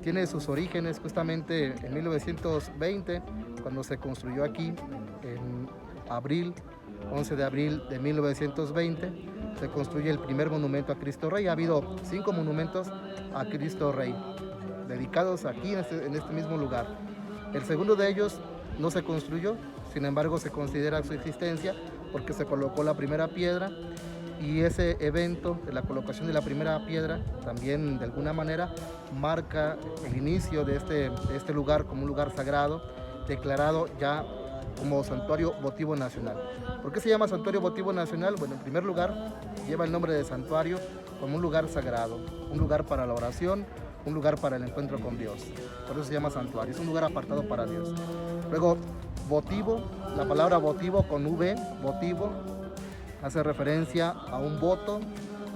tiene sus orígenes justamente en 1920, cuando se construyó aquí, en abril, 11 de abril de 1920, se construye el primer monumento a Cristo Rey. Ha habido 5 monumentos a Cristo Rey, dedicados aquí en este mismo lugar. El segundo de ellos no se construyó, sin embargo se considera su existencia porque se colocó la primera piedra, y ese evento de la colocación de la primera piedra también de alguna manera marca el inicio de este lugar como un lugar sagrado, declarado ya como santuario votivo nacional. ¿Por qué se llama santuario votivo nacional? Bueno, en primer lugar lleva el nombre de santuario como un lugar sagrado, un lugar para la oración, un lugar para el encuentro con Dios. Por eso se llama santuario, es un lugar apartado para Dios. Luego, votivo, la palabra votivo con V, votivo, hace referencia a un voto,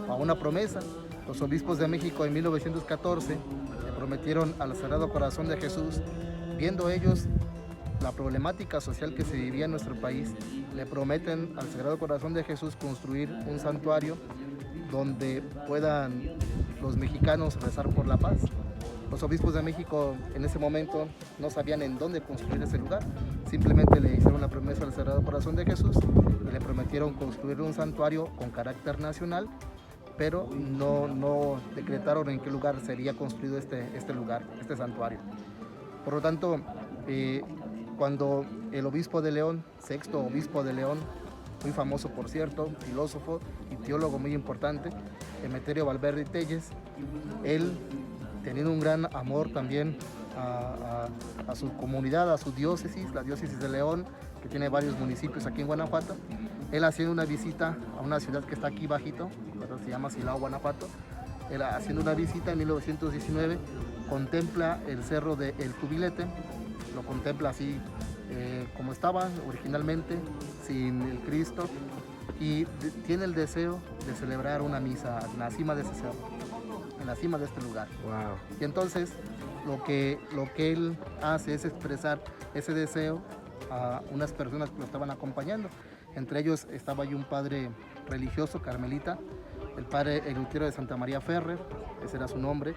a una promesa. Los obispos de México en 1914 le prometieron al Sagrado Corazón de Jesús, viendo ellos la problemática social que se vivía en nuestro país, le prometen al Sagrado Corazón de Jesús construir un santuario donde puedan los mexicanos rezar por la paz. Los obispos de México en ese momento no sabían en dónde construir ese lugar, simplemente le hicieron la promesa al Sagrado Corazón de Jesús y le prometieron construir un santuario con carácter nacional, pero no decretaron en qué lugar sería construido este lugar, este santuario. Por lo tanto, cuando el obispo de León, sexto obispo de León, muy famoso por cierto, filósofo y teólogo muy importante, Emeterio Valverde y Telles, él, teniendo un gran amor también a su comunidad, a su diócesis, la diócesis de León, que tiene varios municipios aquí en Guanajuato, él haciendo una visita a una ciudad que está aquí bajito, se llama Silao, Guanajuato, él haciendo una visita en 1919, contempla el cerro de El Cubilete, lo contempla así como estaba originalmente, sin el Cristo, y tiene el deseo de celebrar una misa en la cima de ese cerro, en la cima de este lugar. Wow. Y entonces lo que él hace es expresar ese deseo a unas personas que lo estaban acompañando. Entre ellos estaba ahí un padre religioso, carmelita, el padre Eleuterio de Santa María Ferrer, ese era su nombre,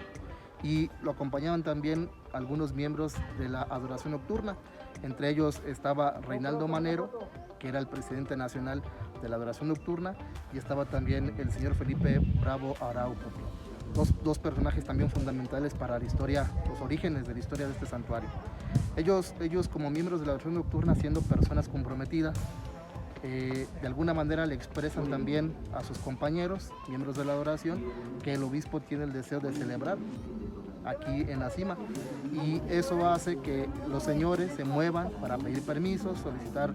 y lo acompañaban también algunos miembros de la adoración nocturna. Entre ellos estaba Reinaldo Manero, que era el presidente nacional de la adoración nocturna, y estaba también el señor Felipe Bravo Araujo. Dos personajes también fundamentales para la historia, los orígenes de la historia de este santuario. Ellos como miembros de la adoración nocturna, siendo personas comprometidas, de alguna manera le expresan también a sus compañeros, miembros de la adoración, que el obispo tiene el deseo de celebrar aquí en la cima, y eso hace que los señores se muevan para pedir permisos, solicitar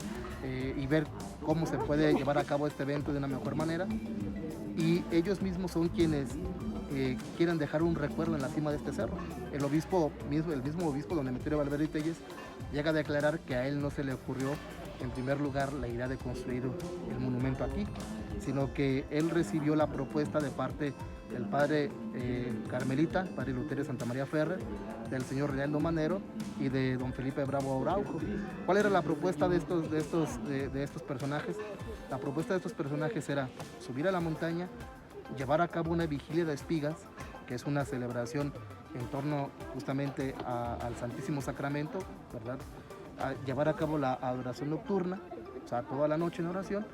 y ver cómo se puede llevar a cabo este evento de una mejor manera, y ellos mismos son quienes quieren dejar un recuerdo en la cima de este cerro. El mismo obispo, don Emeterio Valverde y Telles, llega a declarar que a él no se le ocurrió en primer lugar la idea de construir el monumento aquí, sino que él recibió la propuesta de parte del padre carmelita, padre Eleuterio de Santa María Ferrer, del señor Reinaldo Manero y de don Felipe Bravo Araujo. ¿Cuál era la propuesta de estos personajes? La propuesta de estos personajes era subir a la montaña, llevar a cabo una vigilia de espigas, que es una celebración en torno justamente al Santísimo Sacramento, ¿verdad? A llevar a cabo la adoración nocturna, o sea, toda la noche en oración,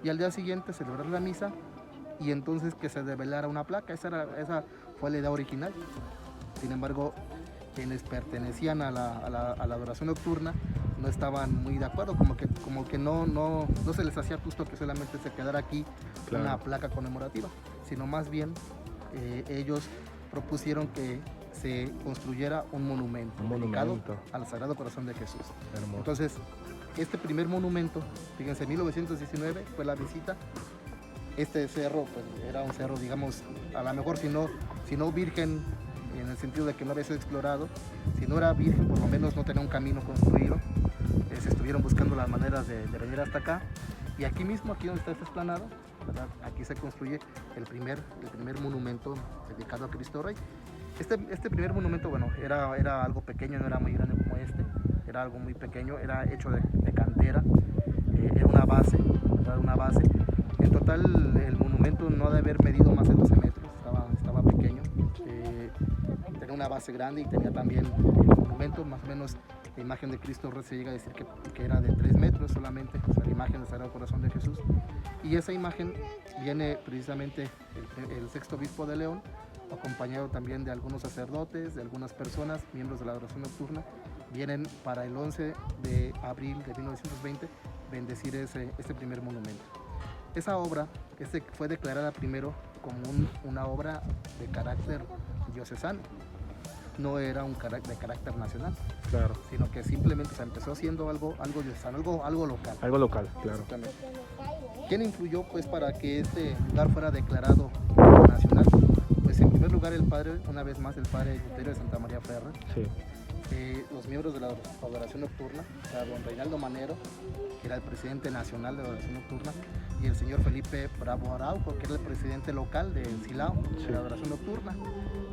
y al día siguiente celebrar la misa, y entonces que se develara una placa. Esa fue la idea original. Sin embargo, quienes pertenecían a la adoración nocturna no estaban muy de acuerdo, como que no se les hacía justo que solamente se quedara aquí una placa conmemorativa, sino más bien ellos propusieron que se construyera un monumento dedicado al Sagrado Corazón de Jesús. Hermoso. Entonces, este primer monumento, fíjense, en 1919 fue la visita. Este cerro pues, era un cerro, digamos, a lo mejor si no virgen, en el sentido de que no había sido explorado, si no era virgen, por lo menos no tenía un camino construido. Se estuvieron buscando las maneras de venir hasta acá, y aquí mismo, aquí donde está esta explanada, ¿verdad? Aquí se construye el primer monumento dedicado a Cristo Rey. Este primer monumento, bueno, era algo pequeño, no era muy grande como este, era algo muy pequeño, era hecho de cantera, era una base, ¿verdad? Una base. En total el monumento no ha de haber medido más de 12 metros, estaba pequeño, tenía una base grande y tenía también el monumento, más o menos la imagen de Cristo Rey se llega a decir que era de 3 metros solamente, o sea, la imagen del Sagrado Corazón de Jesús. Y esa imagen viene precisamente el sexto obispo de León, acompañado también de algunos sacerdotes, de algunas personas, miembros de la adoración nocturna, vienen para el 11 de abril de 1920 bendecir este primer monumento. Esa obra fue declarada primero como una obra de carácter diocesano, no era de carácter nacional, claro, sino que simplemente se empezó haciendo algo diocesano, algo local. Algo local, claro. ¿Quién influyó pues para que este lugar fuera declarado nacional? Pues en primer lugar una vez más el padre Eleuterio de Santa María Ferrer, Sí. Los miembros de la adoración nocturna, o sea, don Reinaldo Manero, que era el presidente nacional de la adoración nocturna, y el señor Felipe Bravo Araujo, que era el presidente local de Silao, de la adoración nocturna.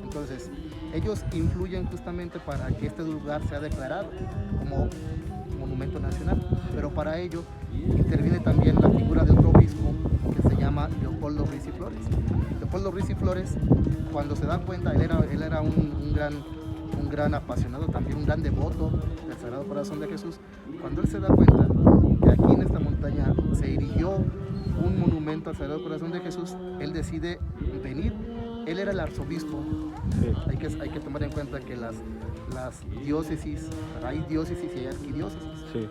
Entonces, ellos influyen justamente para que este lugar sea declarado como monumento nacional, pero para ello interviene también la figura de otro obispo que se llama Leopoldo Ruiz y Flores. Leopoldo Ruiz y Flores, cuando se da cuenta, él era un gran apasionado, también un gran devoto del Sagrado Corazón de Jesús. Cuando él se da cuenta que aquí en esta montaña se erigió un monumento al Sagrado Corazón de Jesús, él decide venir. Él era el arzobispo. Sí. Hay que tomar en cuenta que las diócesis, hay diócesis y hay arquidiócesis. Sí.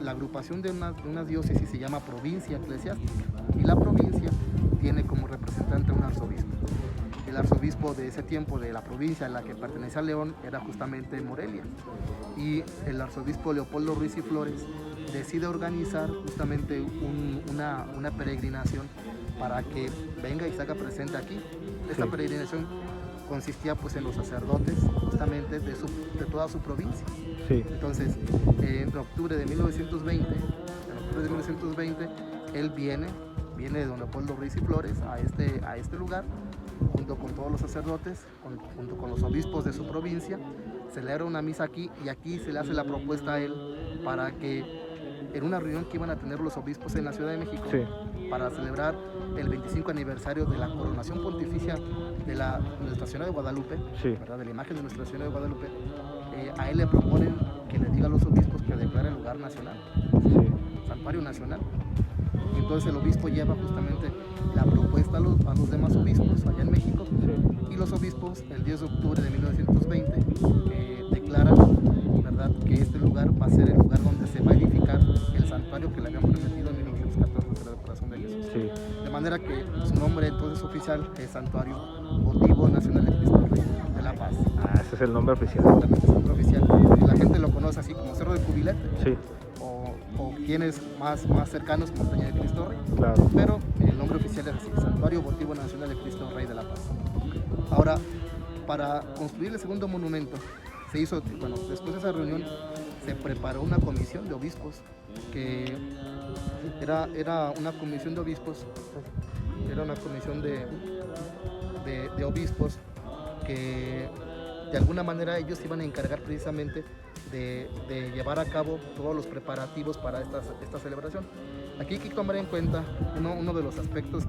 La agrupación de una diócesis se llama provincia eclesiástica y la provincia tiene como representante a un arzobispo. El arzobispo de ese tiempo de la provincia a la que pertenece a León era justamente Morelia, y el arzobispo Leopoldo Ruiz y Flores decide organizar justamente una peregrinación para que venga y se haga presente aquí. Esta peregrinación consistía pues en los sacerdotes justamente de toda su provincia. Sí. Entonces, en octubre de 1920, él viene de don Leopoldo Ruiz y Flores a este lugar, junto con todos los sacerdotes, junto con los obispos de su provincia, celebra una misa aquí, y aquí se le hace la propuesta a él para que en una reunión que iban a tener los obispos en la Ciudad de México, Sí. para celebrar el 25 aniversario de la coronación pontificia de Nuestra Señora de Guadalupe, Sí. ¿verdad? De la imagen de Nuestra Señora de Guadalupe, a él le proponen que le diga a los obispos que declare el lugar nacional, Sí. santuario nacional. Y entonces el obispo lleva justamente la propuesta a los demás obispos allá en México, Sí. y los obispos el 10 de octubre de 1920 declaran, ¿verdad?, que este lugar va a ser el lugar donde se va a edificar el santuario que le habían prometido en 1914 al Sagrado Corazón de Jesús. Sí. De manera que su nombre entonces oficial es Santuario Votivo Nacional de Cristo Rey de la Paz. Ah, ese es el nombre oficial. Exactamente, es el nombre oficial. Y la gente lo conoce así como Cerro de Cubilete. Sí. O quienes más cercanos, Montaña de Cristo Rey. Claro. Pero el nombre oficial es así, Santuario Votivo Nacional de Cristo Rey de la Paz. Ahora, para construir el segundo monumento, se hizo, bueno, después de esa reunión, se preparó una comisión de obispos, que era una comisión de obispos, era una comisión de obispos que de alguna manera ellos iban a encargar precisamente de llevar a cabo todos los preparativos para esta celebración. Aquí hay que tomar en cuenta uno de los aspectos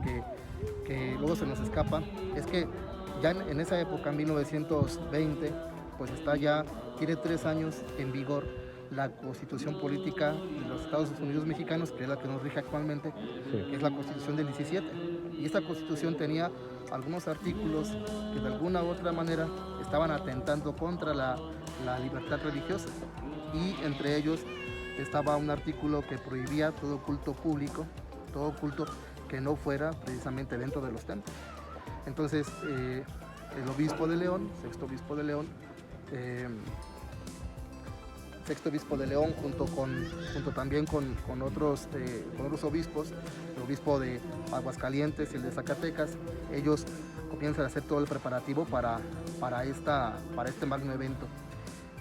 que luego se nos escapa, es que ya en esa época, en 1920, pues tiene 3 años en vigor la Constitución Política de los Estados Unidos Mexicanos, que es la que nos rige actualmente, Sí. que es la Constitución del 17. Y esta Constitución tenía algunos artículos que de alguna u otra manera estaban atentando contra la libertad religiosa. Y entre ellos estaba un artículo que prohibía todo culto público, todo culto que no fuera precisamente dentro de los templos. Entonces, el obispo de León, sexto obispo de León, junto también con otros obispos, el obispo de Aguascalientes y el de Zacatecas, ellos comienzan a hacer todo el preparativo para este magno evento.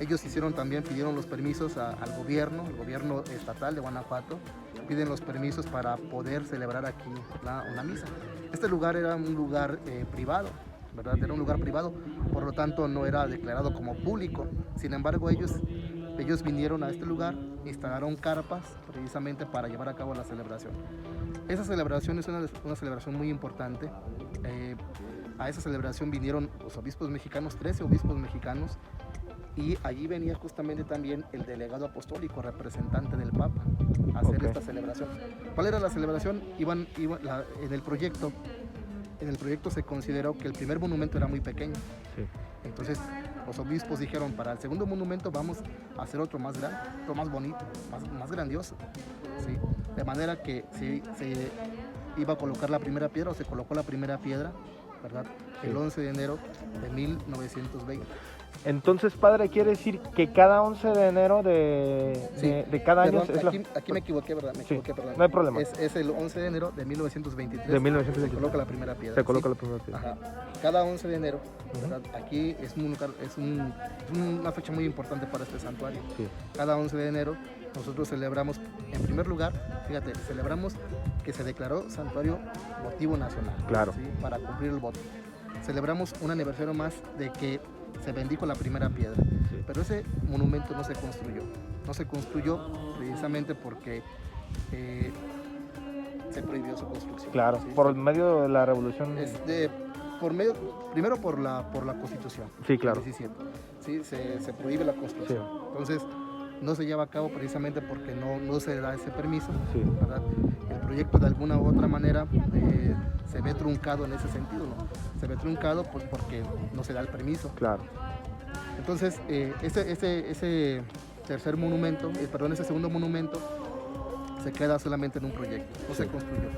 Ellos pidieron los permisos al gobierno, el gobierno estatal de Guanajuato, piden los permisos para poder celebrar aquí una misa. Este lugar era un lugar privado, ¿verdad? Era un lugar privado, por lo tanto no era declarado como público. Sin embargo, ellos vinieron a este lugar, instalaron carpas precisamente para llevar a cabo la celebración. Esa celebración es una celebración muy importante. A esa celebración vinieron los obispos mexicanos, 13 obispos mexicanos, y allí venía justamente también el delegado apostólico, representante del Papa, a hacer esta celebración. ¿Cuál era la celebración? En el proyecto se consideró que el primer monumento era muy pequeño. Sí. Entonces los obispos dijeron, para el segundo monumento vamos a hacer otro más grande, otro más bonito, más grandioso, ¿sí? De manera que se iba a colocar la primera piedra, o se colocó la primera piedra, ¿verdad? El 11 de enero de 1920. Entonces, padre, quiere decir que cada 11 de enero de cada año... Aquí me equivoqué, ¿verdad? Perdón. No hay problema. Es el 11 de enero de 1923. De 1923. Se coloca la primera piedra. Se coloca la primera piedra. Ajá. Cada 11 de enero, ¿verdad? Aquí es una fecha muy importante para este santuario. Sí. Cada 11 de enero nosotros celebramos, en primer lugar, fíjate, celebramos que se declaró santuario votivo nacional. Claro. ¿Sí? Para cumplir el voto. Celebramos un aniversario más de que se bendijo la primera piedra, sí. Pero ese monumento no se construyó precisamente porque se prohibió su construcción. Claro, ¿sí? Por medio de la revolución. Primero por la Constitución. Sí, claro. 17, ¿sí? Se prohíbe la construcción. Sí. Entonces no se lleva a cabo precisamente porque no se da ese permiso, sí. ¿Verdad? El proyecto de alguna u otra manera se ve truncado en ese sentido, ¿no? Se ve truncado pues porque no se da el permiso. Claro. Entonces, ese segundo monumento se queda solamente en un proyecto, no se construyó.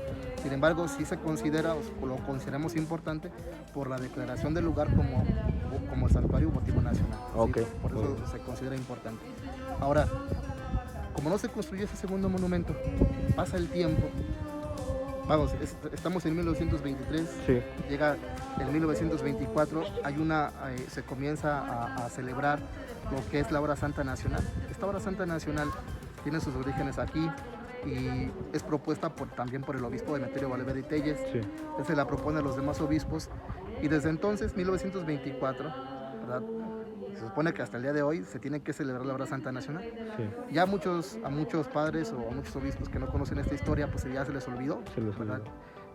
Sin embargo, sí se considera, o lo consideramos importante por la declaración del lugar como santuario votivo nacional. Okay. ¿Sí? Por eso se considera importante. Ahora, como no se construyó ese segundo monumento, pasa el tiempo. Vamos, estamos en 1923, sí. Llega el 1924, se comienza a celebrar lo que es la Hora Santa Nacional. Esta Hora Santa Nacional tiene sus orígenes aquí y es propuesta también por el obispo Demetrio Valverde y Telles. Sí. Él se la propone a los demás obispos y desde entonces, 1924, ¿verdad? Se supone que hasta el día de hoy se tiene que celebrar la Hora Santa Nacional. Sí. Ya a muchos padres o a muchos obispos que no conocen esta historia, pues ya se les olvidó. ¿Verdad?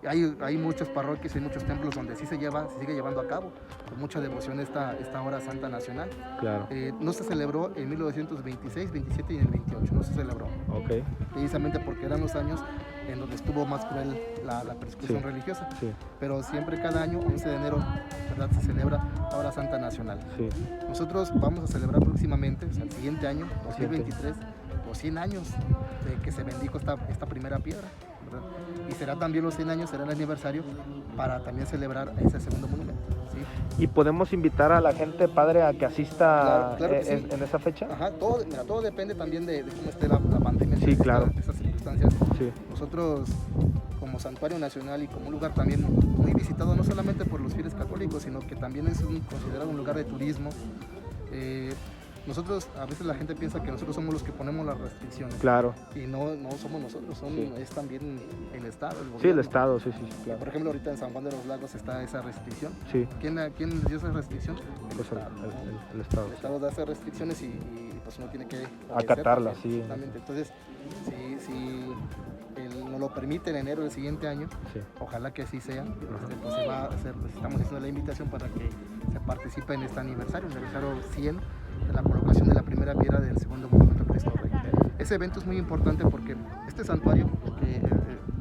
Hay muchas parroquias y muchos templos donde sí se sigue llevando a cabo con mucha devoción esta Hora Santa Nacional. Claro. No se celebró en 1926, 27 y en el 28, no se celebró. Okay. Precisamente porque eran los años en donde estuvo más cruel la persecución religiosa. Sí. Pero siempre cada año, 11 de enero, ¿verdad? Se celebra la Hora Santa Nacional. Sí. Nosotros vamos a celebrar próximamente, o sea, el siguiente año, 2023, los 100 años de que se bendijo esta primera piedra, ¿verdad? Y será también los 100 años, será el aniversario para también celebrar ese segundo monumento. ¿Sí? ¿Y podemos invitar a la gente, padre, a que asista claro que sí. en esa fecha? Ajá, todo depende también de cómo esté la pandemia. Sí, claro. Esas circunstancias. Sí. Nosotros, como santuario nacional y como un lugar también muy visitado, no solamente por los fieles católicos, sino que también es considerado un lugar de turismo. Nosotros, a veces la gente piensa que nosotros somos los que ponemos las restricciones. Claro. Y no somos nosotros, es también el Estado, el gobierno. Sí, el Estado, sí, claro. Por ejemplo, ahorita en San Juan de los Lagos está esa restricción. Sí. ¿Quién dio esa restricción? El Estado. El Estado da esas restricciones y pues uno tiene que acatarlas, sí. Exactamente. Entonces, si nos lo permite en enero del siguiente año, sí. Ojalá que así sea, pues se va a hacer, estamos haciendo la invitación para que se participe en este aniversario 100 de la colocación de la primera piedra del segundo monumento a Cristo Rey. Ese evento es muy importante porque este santuario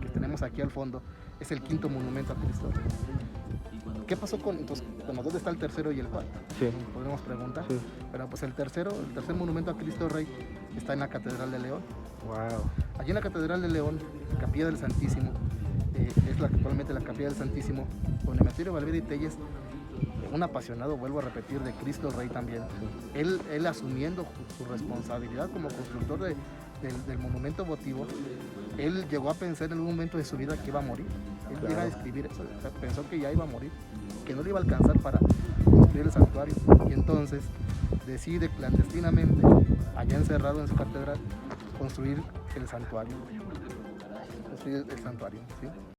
que tenemos aquí al fondo es el quinto monumento a Cristo Rey. ¿Qué pasó dónde está el tercero y el cuarto? Sí. Podemos preguntar. Sí. Pero pues el tercer monumento a Cristo Rey está en la Catedral de León. Wow. Allí en la Catedral de León, la Capilla del Santísimo, es actualmente la Capilla del Santísimo, con Demetrio Valverde y Telles, un apasionado, vuelvo a repetir, de Cristo Rey también. Él asumiendo su responsabilidad como constructor del monumento votivo, él llegó a pensar en algún momento de su vida que iba a morir. Él llega a escribir eso, o sea, pensó que ya iba a morir, que no le iba a alcanzar para construir el santuario. Y entonces decide clandestinamente, allá encerrado en su catedral, construir el santuario. ¿Sí?